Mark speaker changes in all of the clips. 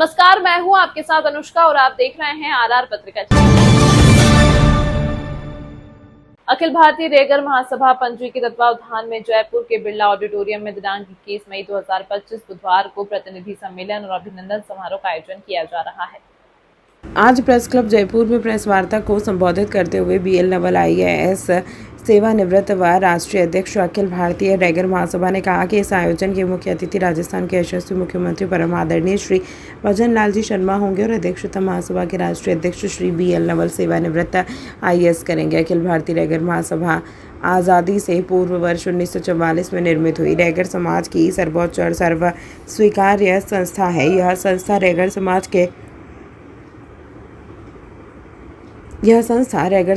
Speaker 1: नमस्कार, मैं हूं आपके साथ अनुष्का और आप देख रहे हैं आरआर पत्रिका। अखिल भारतीय रेगर महासभा पंजी के तत्वावधान में जयपुर के बिरला ऑडिटोरियम में दिनांक 21 मई 2025 बुधवार को प्रतिनिधि सम्मेलन और अभिनंदन समारोह का आयोजन किया जा रहा है।
Speaker 2: आज प्रेस क्लब जयपुर में प्रेस वार्ता को संबोधित करते हुए BL नवल IAS सेवानिवृत्त व राष्ट्रीय अध्यक्ष अखिल भारतीय रेगर महासभा ने कहा कि इस आयोजन के मुख्य अतिथि राजस्थान के यशस्वी मुख्यमंत्री परम आदरणीय श्री भजन लाल जी शर्मा होंगे और अध्यक्षता महासभा के राष्ट्रीय अध्यक्ष श्री BL नवल सेवानिवृत्त IAS करेंगे। अखिल भारतीय रेगर महासभा आज़ादी से पूर्व वर्ष 1944 में निर्मित हुई रेगर समाज की सर्वोच्च और सर्व स्वीकार्य संस्था है। यह संस्था रेगर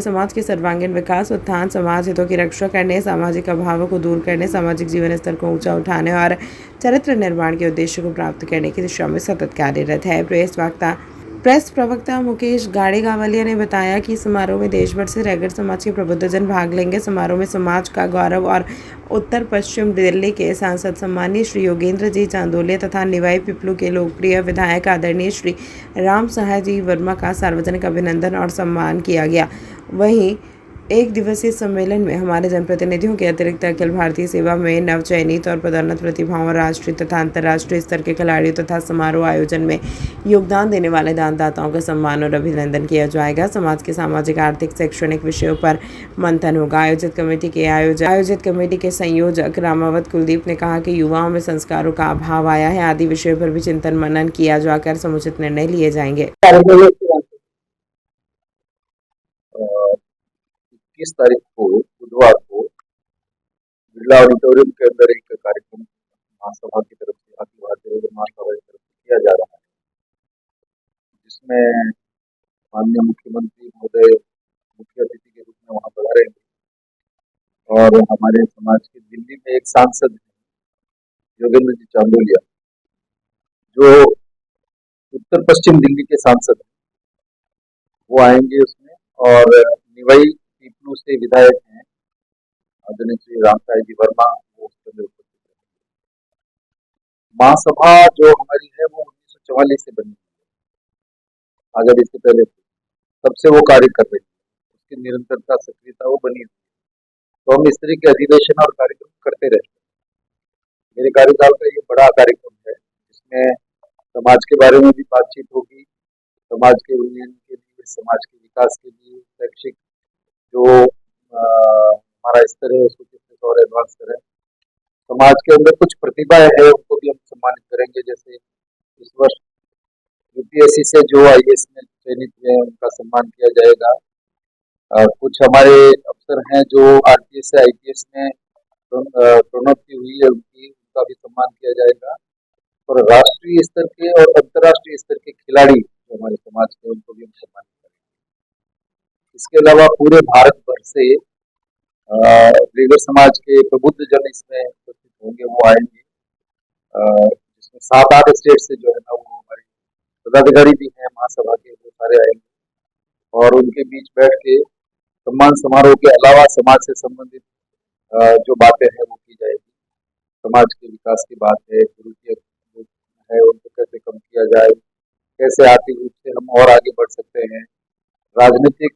Speaker 2: समाज के सर्वांगीण विकास, उत्थान, समाज हितों की रक्षा करने, सामाजिक अभावों को दूर करने, सामाजिक जीवन स्तर को ऊंचा उठाने और चरित्र निर्माण के उद्देश्य को प्राप्त करने की दिशा में सतत कार्यरत है। प्रेस प्रवक्ता मुकेश गाड़ेगावलिया ने बताया कि समारोह में देश भर से रेगर समाज के प्रबुद्धजन भाग लेंगे। समारोह में समाज का गौरव और उत्तर पश्चिम दिल्ली के सांसद सम्मानीय श्री योगेंद्र जी चांदोलिया तथा निवाई पिपलू के लोकप्रिय विधायक आदरणीय श्री राम सहाय जी वर्मा का सार्वजनिक अभिनंदन और सम्मान किया गया। वहीं एक दिवसीय सम्मेलन में हमारे जनप्रतिनिधियों के अतिरिक्त अखिल भारतीय सेवा में नवचयनित और पदोन्नत प्रतिभाओं और राष्ट्रीय तथा अंतर्राष्ट्रीय स्तर के खिलाड़ियों तथा समारोह आयोजन में योगदान देने वाले दानदाताओं का सम्मान और अभिनंदन किया जाएगा। समाज के सामाजिक, आर्थिक, शैक्षणिक विषयों पर मंथन होगा। आयोजित कमेटी के संयोजक रामावत कुलदीप ने कहा कि युवाओं में संस्कारों का अभाव आया है, आदि विषयों पर भी चिंतन मनन किया जाकर समुचित निर्णय लिए जाएंगे।
Speaker 3: 21 तारीख को बुधवार को बिरला ऑडिटोरियम के अंदर एक कार्यक्रम महासभा की तरफ से, अखिल भारतीय रेगर महासभा की तरफ से किया जा रहा है, जिसमें माननीय मुख्यमंत्री महोदय मुख्य अतिथि के रूप में वहां पधारेंगे और हमारे समाज के दिल्ली में एक सांसद हैं योगेंद्र जी चांदोलिया, जो उत्तर पश्चिम दिल्ली के सांसद हैं, वो आएंगे उसमें। और निवाई पीपलू से विधायक हैं आदरणीय श्री राम सहाय जी वर्मा, वो उसके अंदर उपस्थित हैं। महासभा जो हमारी है वो 1944 से बनी है, आजादी से पहले तब से वो कार्य कर रही है, उसकी निरंतरता, सक्रियता वो बनी हुई है। तो हम इस तरह के अधिवेशन और कार्यक्रम करते रहते हैं। मेरे कार्यकाल का ये बड़ा कार्यक्रम है, जिसमें समाज के बारे में भी बातचीत होगी, समाज के उन्नयन के लिए, समाज के विकास के लिए, शैक्षिक जो हमारा स्तर है उसको किस और एडवांस करें, समाज के अंदर कुछ प्रतिभाएं है उनको भी हम सम्मानित करेंगे। जैसे इस वर्ष UPSC से जो IAS में चयनित हुए उनका सम्मान किया जाएगा। कुछ हमारे अफसर हैं जो RPS से IPS में प्रोन्नति हुई है, उनका भी सम्मान किया जाएगा। और राष्ट्रीय स्तर के और अंतर्राष्ट्रीय स्तर के खिलाड़ी जो हमारे समाज के, उनको भी हम सम्मानित करेंगे। इसके अलावा पूरे भारत भर से रेगर समाज के प्रबुद्ध जन इसमें उपस्थित होंगे, वो आएंगे, जिसमें 7-8 स्टेट से जो है ना वो हमारे पदाधिकारी भी हैं महासभा के, वो सारे आएंगे और उनके बीच बैठ के सम्मान समारोह के अलावा समाज से संबंधित जो बातें हैं वो की जाएगी। समाज के विकास की बात है, कुरीति है उनको कैसे कम किया जाए, कैसे आर्थिक रूप से हम और आगे बढ़ सकते हैं, राजनीतिक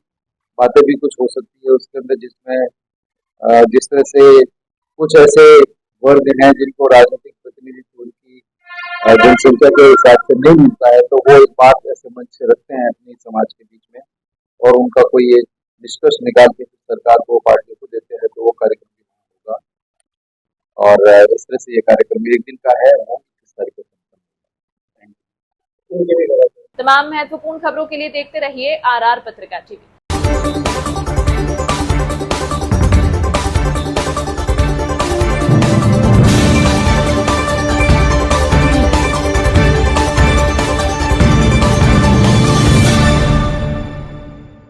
Speaker 3: बातें भी कुछ हो सकती है उसके अंदर, जिसमें जिस तरह से कुछ ऐसे वर्ग हैं जिनको राजनीतिक प्रतिनिधित्व उनकी जनसंख्या के हिसाब से नहीं मिलता है, तो वो एक बात ऐसे मंच से रखते हैं अपने समाज के बीच में और उनका कोई एक निष्कर्ष निकाल के सरकार को, पार्टी को देते हैं, तो वो कार्यक्रम भी होगा। और इस तरह से ये कार्यक्रम एक दिन का है, वो 21 तारीख को
Speaker 1: तमाम महत्वपूर्ण खबरों के लिए देखते रहिए आरआर पत्रिका TV।